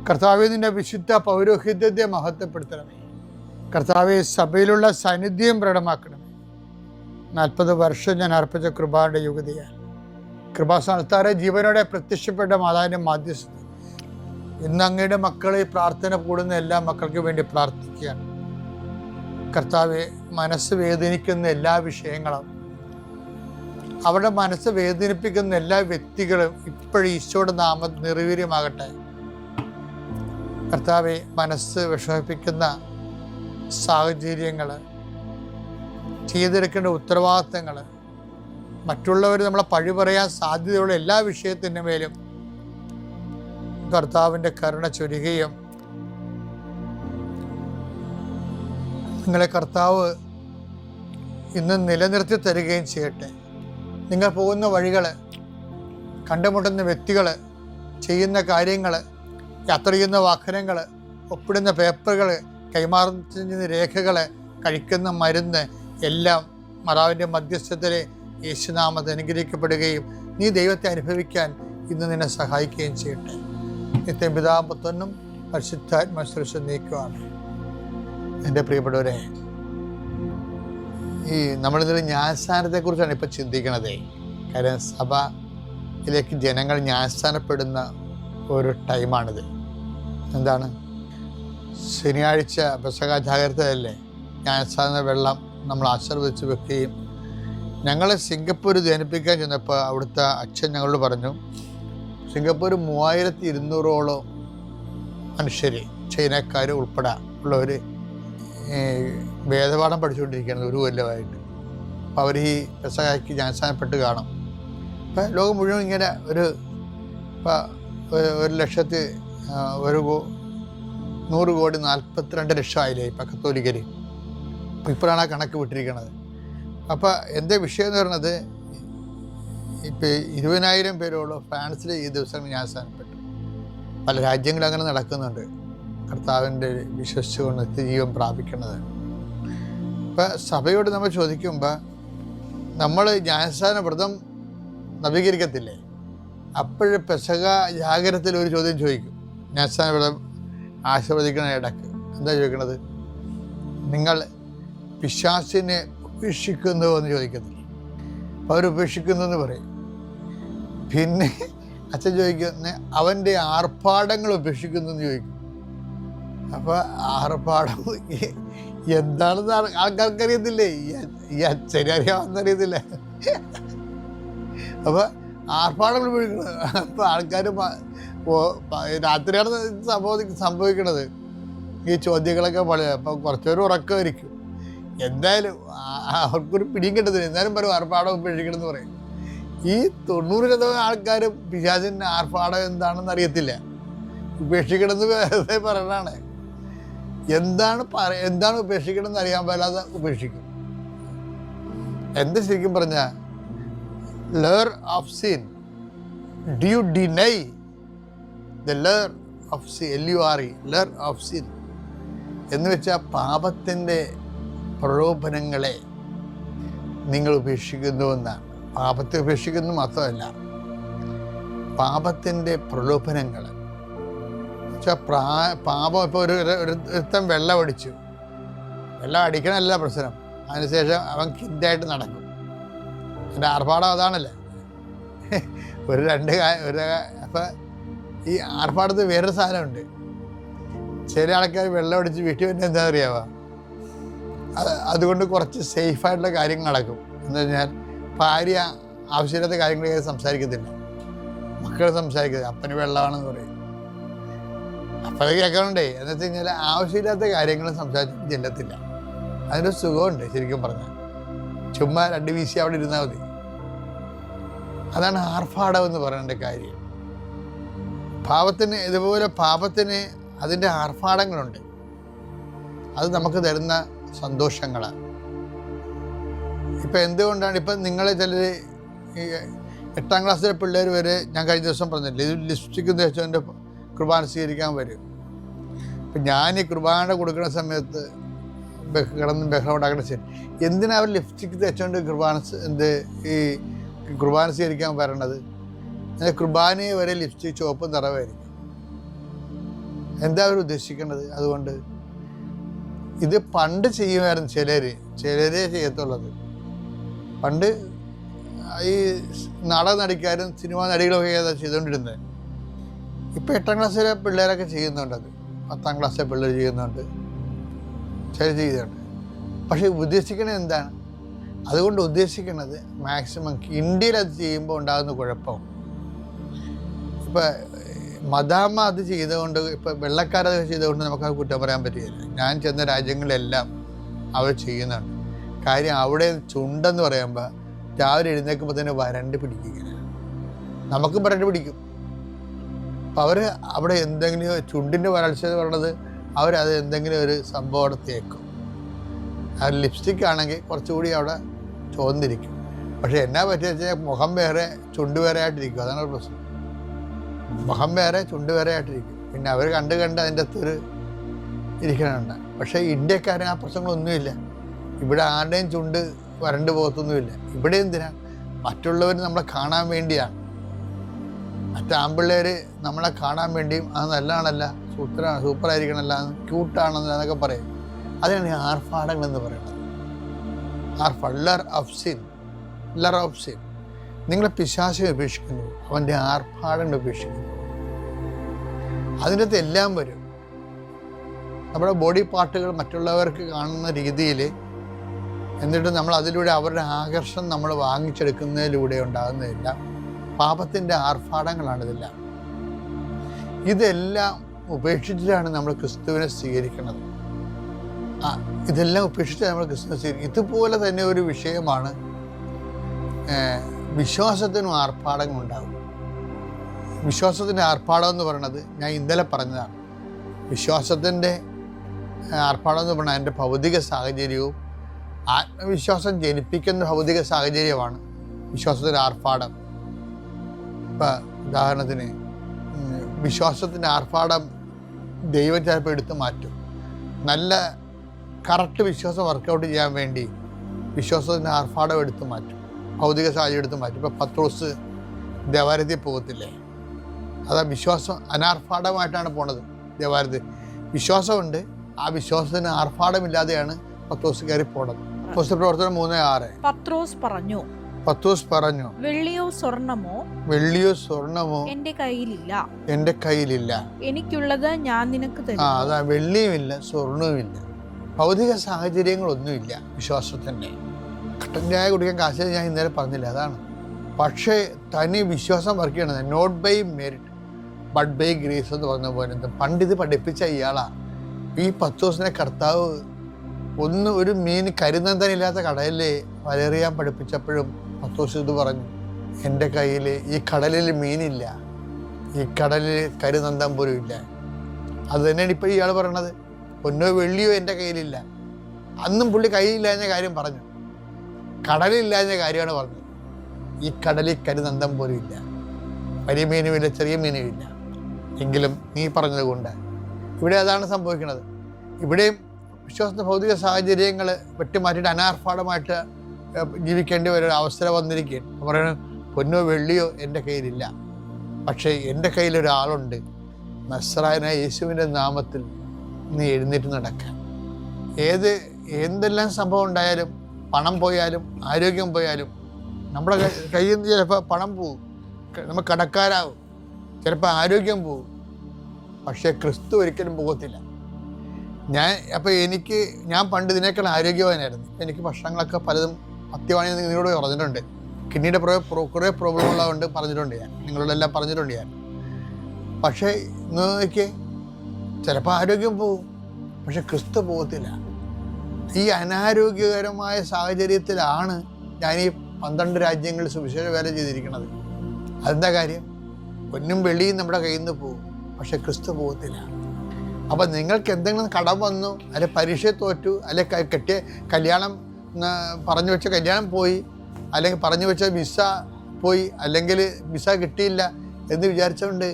കർത്താവേ, നിന്റെ വിശുദ്ധ പൗരോഹിത്യത്തെ മഹത്വപ്പെടുത്തണമേ. കർത്താവെ, സഭയിലുള്ള സാന്നിധ്യം പ്രകടമാക്കണമേ. 40 വർഷം ഞാൻ അർപ്പിച്ച കൃപാന്റെ യുഗതിയാണ്. കൃപാസ്ഥാനത്താറെ ജീവനോടെ പ്രത്യക്ഷപ്പെട്ട മാതാവിൻ്റെ മാധ്യസ്ഥത ഇന്ന് അങ്ങയുടെ മക്കളെ പ്രാർത്ഥന കൂടുന്ന എല്ലാ മക്കൾക്ക് വേണ്ടി പ്രാർത്ഥിക്കുകയാണ്. കർത്താവെ, മനസ്സ് വേദനിക്കുന്ന എല്ലാ വിഷയങ്ങളും, അവരുടെ മനസ്സ് വേദനിപ്പിക്കുന്ന എല്ലാ വ്യക്തികളും ഇപ്പോഴും ഈശോയുടെ നാമം നിർവീര്യമാകട്ടെ. കർത്താവെ, മനസ്സ് വിഷമിപ്പിക്കുന്ന സാഹചര്യങ്ങൾ, ചെയ്തെടുക്കേണ്ട ഉത്തരവാദിത്തങ്ങൾ, മറ്റുള്ളവർ നമ്മളെ പഴി പറയാൻ സാധ്യതയുള്ള എല്ലാ വിഷയത്തിൻ്റെ മേലും കർത്താവിൻ്റെ കരുണ ചൊരികയും നിങ്ങളെ കർത്താവ് ഇന്ന് നിലനിർത്തി തരികയും ചെയ്യട്ടെ. നിങ്ങൾ പോകുന്ന വഴികൾ, കണ്ടുമുട്ടുന്ന വ്യക്തികൾ, ചെയ്യുന്ന കാര്യങ്ങൾ, യാത്ര ചെയ്യുന്ന വാഹനങ്ങൾ, ഒപ്പിടുന്ന പേപ്പറുകൾ, കൈമാറുന്ന രേഖകൾ, കഴിക്കുന്ന മരുന്ന് എല്ലാം മാതാവിൻ്റെ മധ്യസ്ഥതയിൽ യേശുനാമത്തിൽ അനുഗ്രഹിക്കപ്പെടുകയും നീ ദൈവത്തെ അനുഭവിക്കാൻ ഇന്ന് നിന്നെ സഹായിക്കുകയും ചെയ്യട്ടെ. നിത്യം പിതാവും പുത്രനും പരിശുദ്ധാത്മാശ്രേഷ്ഠ നീക്കുവാണ്. എൻ്റെ പ്രിയപ്പെട്ടവരെ, നമ്മളിതിൽ ന്യായസ്ഥാനത്തെക്കുറിച്ചാണ് ഇപ്പോൾ ചിന്തിക്കണത്. കാര്യം സഭയിലേക്ക് ജനങ്ങൾ ന്യായസ്ഥാനപ്പെടുന്ന ഒരു ടൈമാണിത്. എന്താണ്? ശനിയാഴ്ച പെസഹ ജാഗ്രതയല്ലേ, ന്യായസ്ഥാന വെള്ളം നമ്മൾ ആശീർവദിച്ച് വെക്കുകയും ഞങ്ങൾ സിംഗപ്പൂർ ധ്യാനിപ്പിക്കാൻ ചെന്നപ്പോൾ അവിടുത്തെ അച്ഛൻ ഞങ്ങളോട് പറഞ്ഞു, സിംഗപ്പൂർ 3200ഓളം മനുഷ്യർ, ചൈനക്കാർ ഉൾപ്പെടെ ഉള്ളവർ വേദപാഠം പഠിച്ചുകൊണ്ടിരിക്കുകയാണ് ഒരു കൊല്ലമായിട്ട്. അപ്പോൾ അവർ ഈ പെസഹയ്ക്ക് ജ്ഞാനസ്ഥാനപ്പെട്ട് കാണും. ഇപ്പം ലോകം മുഴുവൻ ഇങ്ങനെ ഒരു 1,100,42 ആയില്ലേ ഇപ്പം കത്തോലിക്കർ. ഇപ്പോഴാണ് ആ കണക്ക് വിട്ടിരിക്കുന്നത്. അപ്പോൾ എൻ്റെ വിഷയം എന്ന് പറയുന്നത്, ഇപ്പോൾ 20,000 പേരോളം ഫ്രാൻസിൽ ഈ ദിവസം ജ്ഞാനസ്ഥാനപ്പെട്ടു. പല രാജ്യങ്ങളും അങ്ങനെ നടക്കുന്നുണ്ട്, കർത്താവിൻ്റെ വിശ്വസിച്ചുകൊണ്ട് നിത്യജീവൻ പ്രാപിക്കുന്നത്. ഇപ്പം സഭയോട് നമ്മൾ ചോദിക്കുമ്പോൾ, നമ്മൾ ജ്ഞാനസ്ഥാന വ്രതം നവീകരിക്കത്തില്ലേ, അപ്പോഴ് പെസഹ ജാഗരത്തിൽ ഒരു ചോദ്യം ചോദിക്കും. ജ്ഞാനസ്ഥാന വ്രതം ആശീർവദിക്കണ ഇടക്ക് എന്താ ചോദിക്കണത്? നിങ്ങൾ പിശാചിനെ ഉപേക്ഷിക്കുന്നു എന്ന് ചോദിക്കത്തില്ല. അപ്പോൾ അവരുപേക്ഷിക്കുന്നു എന്ന് പറയും. പിന്നെ അച്ഛൻ ചോദിക്കുന്ന അവൻ്റെ ആർഭാടങ്ങൾ ഉപേക്ഷിക്കുന്നു എന്ന് ചോദിക്കും. അപ്പോൾ ആർഭാടം എന്താണെന്ന് ആൾക്കാർക്കറിയത്തില്ലേ? ഈ അച്ഛനെ അറിയാമെന്നറിയത്തില്ല. അപ്പോൾ ആർഭാടങ്ങൾ ഉപയോഗിക്കണം. അപ്പോൾ ആൾക്കാർ രാത്രിയാണ് സംഭവിക്കണത്. ഈ ചോദ്യങ്ങളൊക്കെ പറയാം. അപ്പം കുറച്ചൊരു ഉറക്കമായിരിക്കും. എന്തായാലും അവർക്കൊരു പിടിയും കിട്ടത്തില്ല. എന്നാലും പറയും ആർഭാടം ഉപേക്ഷിക്കണമെന്ന് പറയും. ഈ 90% ആൾക്കാരും പിശാചിൻ്റെ ആർഭാടം എന്താണെന്ന് അറിയത്തില്ല. ഉപേക്ഷിക്കണമെന്ന് വെറുതെ പറയണതാണ്. എന്താണ് ഉപേക്ഷിക്കണമെന്ന് അറിയാൻ പാടില്ലാതെ ഉപേക്ഷിക്കും. എന്ത് ശരിക്കും പറഞ്ഞാൽ lure of sin, do you deny the lure of sin, LURE, lure of sin എന്ന് വെച്ചാൽ പാപത്തിൻ്റെ പ്രലോഭനങ്ങളെ നിങ്ങൾ ഉപേക്ഷിക്കുന്നുവെന്നാണ്. പാപത്തെ ഉപേക്ഷിക്കുന്നു മാത്രമല്ല, പാപത്തിൻ്റെ പ്രലോഭനങ്ങൾ വെച്ചാൽ പാപം. ഇപ്പോൾ ഒരുത്തൻ വെള്ളം അടിച്ചു, വെള്ളം അടിക്കണമല്ല പ്രശ്നം, അതിനുശേഷം അവൻ കിൻഡായിട്ട് നടക്കും. എൻ്റെ ആർഭാടം അതാണല്ലേ. അപ്പം ഈ ആർഭാടത്തിൽ വേറൊരു സാധനമുണ്ട്. ചില ആൾക്കാർ വെള്ളം അടിച്ച് വീട്ടിൽ വന്നെ എന്താ അറിയാവാ, അതുകൊണ്ട് കുറച്ച് സേഫായിട്ടുള്ള കാര്യങ്ങൾ നടക്കും. എന്ന് പറഞ്ഞാൽ ഭാര്യ ആവശ്യമില്ലാത്ത കാര്യങ്ങൾ സംസാരിക്കത്തില്ല, മക്കൾ സംസാരിക്കത്തില്ല, അപ്പന് വെള്ളമാണെന്ന് പറയും. അപ്പോൾ അത് കേൾക്കണുണ്ടേ. എന്ന് വെച്ച് കഴിഞ്ഞാൽ ആവശ്യമില്ലാത്ത കാര്യങ്ങൾ സംസാരിച്ച് ചെല്ലത്തില്ല. അതിൻ്റെ സുഖമുണ്ട് ശരിക്കും പറഞ്ഞാൽ. ചുമ്മാ 2 വീശി അവിടെ ഇരുന്നാൽ മതി. അതാണ് ആർഭാടം എന്ന് പറയേണ്ട കാര്യം. ഇതുപോലെ പാപത്തിന് അതിൻ്റെ ആർഭാടങ്ങളുണ്ട്. അത് നമുക്ക് തരുന്ന സന്തോഷങ്ങളാണ്. ഇപ്പം എന്തുകൊണ്ടാണ് ഇപ്പം നിങ്ങളെ ചിലർ 8ാം ക്ലാസ്സിലെ പിള്ളേർ വരെ, ഞാൻ കഴിഞ്ഞ ദിവസം പറഞ്ഞില്ലേ, ഇത് ലിപ്സ്റ്റിക് തേച്ചതിൻ്റെ കുർബാന സ്വീകരിക്കാൻ വരും. ഇപ്പം ഞാൻ ഈ കുർബാന കൊടുക്കുന്ന സമയത്ത് കിടന്ന് ബഹളം ഉണ്ടാക്കുന്ന ശരി, എന്തിനാണ് അവർ ലിപ്സ്റ്റിക് തേച്ചുകൊണ്ട് ഈ കുർബാന സ്വീകരിക്കാൻ വരണത്? കുർബാനയെ വരെ ലിപ്സ്റ്റിക് ചുവപ്പും നിറവായിരിക്കും. എന്താ അവർ ഉദ്ദേശിക്കുന്നത്? അതുകൊണ്ട് ഇത് പണ്ട് ചെയ്യുമായിരുന്നു ചിലരേ ചെയ്യത്തുള്ളത്. പണ്ട് ഈ നാടക നടിക്കാരും സിനിമാ നടികളൊക്കെ ഏതാ ചെയ്തുകൊണ്ടിരുന്നത്. ഇപ്പം 8ാം ക്ലാസ്സിലെ പിള്ളേരൊക്കെ ചെയ്യുന്നുണ്ട്, അത് 10ാം ക്ലാസ്സിലെ പിള്ളേർ ചെയ്യുന്നുണ്ട്, ചെയ്യുന്നുണ്ട്. പക്ഷേ ഉദ്ദേശിക്കുന്നത് എന്താണ്? അതുകൊണ്ട് ഉദ്ദേശിക്കുന്നത് മാക്സിമം ഇന്ത്യയിൽ അത് ചെയ്യുമ്പോൾ ഉണ്ടാകുന്ന കുഴപ്പം, ഇപ്പം മദാമ അത് ചെയ്തുകൊണ്ട്, ഇപ്പം വെള്ളക്കാരത് ചെയ്തുകൊണ്ട് നമുക്കത് കുറ്റം പറയാൻ പറ്റുകയില്ല. ഞാൻ ചെന്ന രാജ്യങ്ങളിലെല്ലാം അവർ ചെയ്യുന്നുണ്ട്. കാര്യം അവിടെ ചുണ്ടെന്ന് പറയുമ്പോൾ രാവിലെ എഴുന്നേൽക്കുമ്പോൾ തന്നെ വരണ്ട് പിടിക്കുക, നമുക്കും വരണ്ട് പിടിക്കും. അപ്പം അവർ അവിടെ എന്തെങ്കിലും ചുണ്ടിൻ്റെ വരൾച്ച എന്ന് പറയുന്നത് അവരത് എന്തെങ്കിലും ഒരു സംഭവം അവിടെ തേക്കും. ആ ലിപ്സ്റ്റിക് ആണെങ്കിൽ കുറച്ചുകൂടി അവിടെ ചോന്നിരിക്കും. പക്ഷെ എന്നാ പറ്റുക വെച്ചാൽ മുഖം വേറെ ചുണ്ട് വേറെ ആയിട്ടിരിക്കും. അതാണ് പ്രശ്നം. മുഖം വേറെ ചുണ്ട് വേറെ ആയിട്ടിരിക്കും. പിന്നെ അവർ കണ്ട് അതിൻ്റെ അകത്തൊരു ഇരിക്കണുണ്ട്. പക്ഷേ ഇന്ത്യക്കാരൻ ആ പ്രശ്നങ്ങളൊന്നുമില്ല. ഇവിടെ ആരുടെയും ചുണ്ട് വരണ്ട് പോകത്തൊന്നുമില്ല. ഇവിടെ എന്തിനാ? മറ്റുള്ളവർ നമ്മളെ കാണാൻ വേണ്ടിയാണ്. മറ്റാമ്പിള്ളേർ നമ്മളെ കാണാൻ വേണ്ടിയും അത് നല്ലതാണല്ല, സൂപ്പറായിരിക്കണമല്ല, ക്യൂട്ടാണെന്ന് എന്നൊക്കെ പറയും. അതാണ് ഈ ആർഭാടങ്ങൾ എന്ന് പറയുന്നത്. ലർ ഓഫ് സിൻ. നിങ്ങളെ പിശാചിനെ ഉപേക്ഷിക്കുന്നു, അവൻ്റെ ആർഭാടങ്ങൾ ഉപേക്ഷിക്കുന്നു. അതിൻ്റെ അകത്ത് എല്ലാം വരും. നമ്മുടെ ബോഡി പാർട്ടുകൾ മറ്റുള്ളവർക്ക് കാണുന്ന രീതിയിൽ, എന്നിട്ട് നമ്മൾ അതിലൂടെ അവരുടെ ആകർഷണം നമ്മൾ വാങ്ങിച്ചെടുക്കുന്നതിലൂടെ ഉണ്ടാകുന്നതെല്ലാം പാപത്തിൻ്റെ ആർഭാടങ്ങളാണിതെല്ലാം. ഇതെല്ലാം ഉപേക്ഷിച്ചിട്ടാണ് നമ്മൾ ക്രിസ്തുവിനെ സ്വീകരിക്കുന്നത്. ഇതെല്ലാം ഉപേക്ഷിച്ച് നമ്മൾ ക്രിസ്തുവിനെ സ്വീകരിക്കും. ഇതുപോലെ തന്നെ ഒരു വിഷയമാണ് വിശ്വാസത്തിനും ആർഭാടങ്ങളുണ്ടാകും. വിശ്വാസത്തിൻ്റെ ആർഭാടം എന്ന് പറയുന്നത് ഞാൻ ഇന്നലെ പറഞ്ഞതാണ്. വിശ്വാസത്തിൻ്റെ ആർഭാടം എന്ന് പറഞ്ഞാൽ എൻ്റെ ഭൗതിക സാഹചര്യവും ആത്മവിശ്വാസം ജനിപ്പിക്കുന്ന ഭൗതിക സാഹചര്യമാണ് വിശ്വാസത്തിൻ്റെ ആർഭാടം. ഇപ്പം ഉദാഹരണത്തിന് വിശ്വാസത്തിൻ്റെ ആർഭാടം ദൈവം ചിലപ്പോൾ എടുത്തു മാറ്റും. നല്ല കറക്റ്റ് വിശ്വാസം വർക്കൗട്ട് ചെയ്യാൻ വേണ്ടി വിശ്വാസത്തിൻ്റെ ആർഭാടം എടുത്തു മാറ്റും, ഭൗതിക സാഹചര്യം എടുത്തു മാറ്റും. ഇപ്പം പത്രോസ് ദേവാലയത്തിൽ പോകത്തില്ലേ? അതാ വിശ്വാസം അനാർഭാടമായിട്ടാണ് പോണത്. ദേവാലയത്തിൽ വിശ്വാസമുണ്ട്, ആ വിശ്വാസത്തിന് ആർഭാടമില്ലാതെയാണ് പത്രോസ് കയറി പോണത്. പ്രവർത്തനം 3:6. പത്രോസ് പറഞ്ഞു, വെള്ളിയോ സ്വർണമോ എന്റെ കയ്യിലില്ല. എനിക്കുള്ളത് ഞാൻ നിനക്ക് തരും. അതാ, വെള്ളിയുമില്ല, സ്വർണവുമില്ല, ഭൗതിക സാഹചര്യങ്ങളൊന്നുമില്ല. വിശ്വാസത്തിൻ്റെ കട്ടൻ ചായ കുടിക്കാൻ കാശ് ഞാൻ ഇന്നലെ പറഞ്ഞില്ല, അതാണ്. പക്ഷേ തനി വിശ്വാസം വർക്ക് ചെയ്യണത് not by merit but by grace എന്ന് പറഞ്ഞ പോലെ. പണ്ടിത് പഠിപ്പിച്ച ഇയാളാ ഈ പത്രോസിനെ കർത്താവ് ഒരു മീൻ കരുനന്തനില്ലാത്ത കടലിൽ വലറിയാൻ പഠിപ്പിച്ചപ്പോഴും പത്രോസ് ഇത് പറഞ്ഞു, എൻ്റെ കയ്യിൽ ഈ കടലിൽ മീനില്ല, ഈ കടലിൽ കരുനന്തം പോലും ഇല്ല. അത് തന്നെയാണ് ഇപ്പോൾ ഇയാൾ പറയണത്. പൊന്നോ വെള്ളിയോ എൻ്റെ കയ്യിലില്ല. അന്നും പുള്ളി കയ്യിലില്ലാഞ്ഞ കാര്യം പറഞ്ഞു, കടലില്ലാഞ്ഞ കാര്യമാണ് പറഞ്ഞത്. ഈ കടലിൽ കരുനന്തം പോലും ഇല്ല, വലിയ മീനുമില്ല, ചെറിയ മീനുമില്ല. എങ്കിലും നീ പറഞ്ഞത് കൊണ്ട് ഇവിടെ അതാണ് സംഭവിക്കുന്നത്. ഇവിടെയും വിശ്വാസത്തെ ഭൗതിക സാഹചര്യങ്ങൾ വെട്ടിമാറ്റിയിട്ട് അനാർഭാടമായിട്ട് ജീവിക്കേണ്ടി ഒരു അവസരം വന്നിരിക്കുകയാണ്. പറയുന്നത് പൊന്നോ വെള്ളിയോ എൻ്റെ കയ്യിലില്ല, പക്ഷേ എൻ്റെ കയ്യിലൊരാളുണ്ട്, നസ്രായനായ യേശുവിൻ്റെ നാമത്തിൽ നീ എഴുന്നേറ്റ് നടക്കാൻ. എന്തെല്ലാം സംഭവം ഉണ്ടായാലും, പണം പോയാലും ആരോഗ്യം പോയാലും, നമ്മുടെ കയ്യിൽ നിന്ന് ചിലപ്പോൾ പണം പോവും, നമ്മൾ കടക്കാരാവും, ചിലപ്പോൾ ആരോഗ്യം പോവും, പക്ഷേ ക്രിസ്തു ഒരിക്കലും പോകത്തില്ല. ഞാൻ പണ്ട് ഇതിനേക്കാൾ ആരോഗ്യവാനായിരുന്നു. എനിക്ക് ഭക്ഷണങ്ങളൊക്കെ പലതും പത്യവാണി നിങ്ങളോട് പറഞ്ഞിട്ടുണ്ട്. കിഡ്നിയുടെ കുറേ പ്രോബ്ലം ഉള്ളതുകൊണ്ട് പറഞ്ഞിട്ടുണ്ട്, നിങ്ങളോടെല്ലാം പറഞ്ഞിട്ടുണ്ട് ഞാൻ. പക്ഷേ നോക്കിയേ, ചിലപ്പോൾ ആരോഗ്യം പോവും, പക്ഷെ ക്രിസ്തു പോകത്തില്ല. ഈ അനാരോഗ്യകരമായ സാഹചര്യത്തിലാണ് ഞാൻ ഈ 12 രാജ്യങ്ങളിൽ സുവിശേഷ വേല ചെയ്തിരിക്കുന്നത്. അതെന്താ കാര്യം? പൊന്നും വെള്ളിയും നമ്മുടെ കയ്യിൽ നിന്ന് പോകും, പക്ഷെ ക്രിസ്തു പോകത്തില്ല. അപ്പം നിങ്ങൾക്ക് എന്തെങ്കിലും കടം വന്നു, അല്ലെ പരീക്ഷ തോറ്റു, അല്ലെ കെട്ടിയ കല്യാണം പറഞ്ഞു വെച്ച കല്യാണം പോയി, അല്ലെങ്കിൽ പറഞ്ഞു വെച്ച വിസ പോയി, അല്ലെങ്കിൽ വിസ കിട്ടിയില്ല എന്ന് വിചാരിച്ചുകൊണ്ട്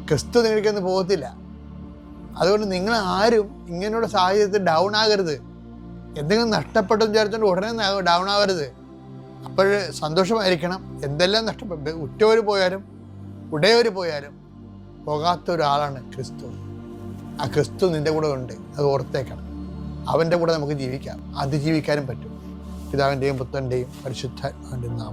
ക്രിസ്തു നിങ്ങൾക്കൊന്ന് പോകത്തില്ല. അതുകൊണ്ട് നിങ്ങൾ ആരും ഇങ്ങനെയുള്ള സാഹചര്യത്തിൽ ഡൗൺ ആകരുത്. എന്തെങ്കിലും നഷ്ടപ്പെട്ടെന്ന് വിചാരിച്ചുകൊണ്ട് ഉടനെ ഡൗൺ ആവരുത്. അപ്പോൾ സന്തോഷമായിരിക്കണം. എന്തെല്ലാം ഉറ്റവർ പോയാലും ഉടയവർ പോയാലും പോകാത്ത ഒരാളാണ് ക്രിസ്തു. ആ ക്രിസ്തു നിൻ്റെ കൂടെ ഉണ്ട്, അത് ഓർത്തേക്കണം. അവൻ്റെ കൂടെ നമുക്ക് ജീവിക്കാം, അതിജീവിക്കാനും പറ്റും. പിതാവിൻ്റെയും പുത്രൻ്റെയും പരിശുദ്ധാത്മാവിൻ്റെയും നാമം.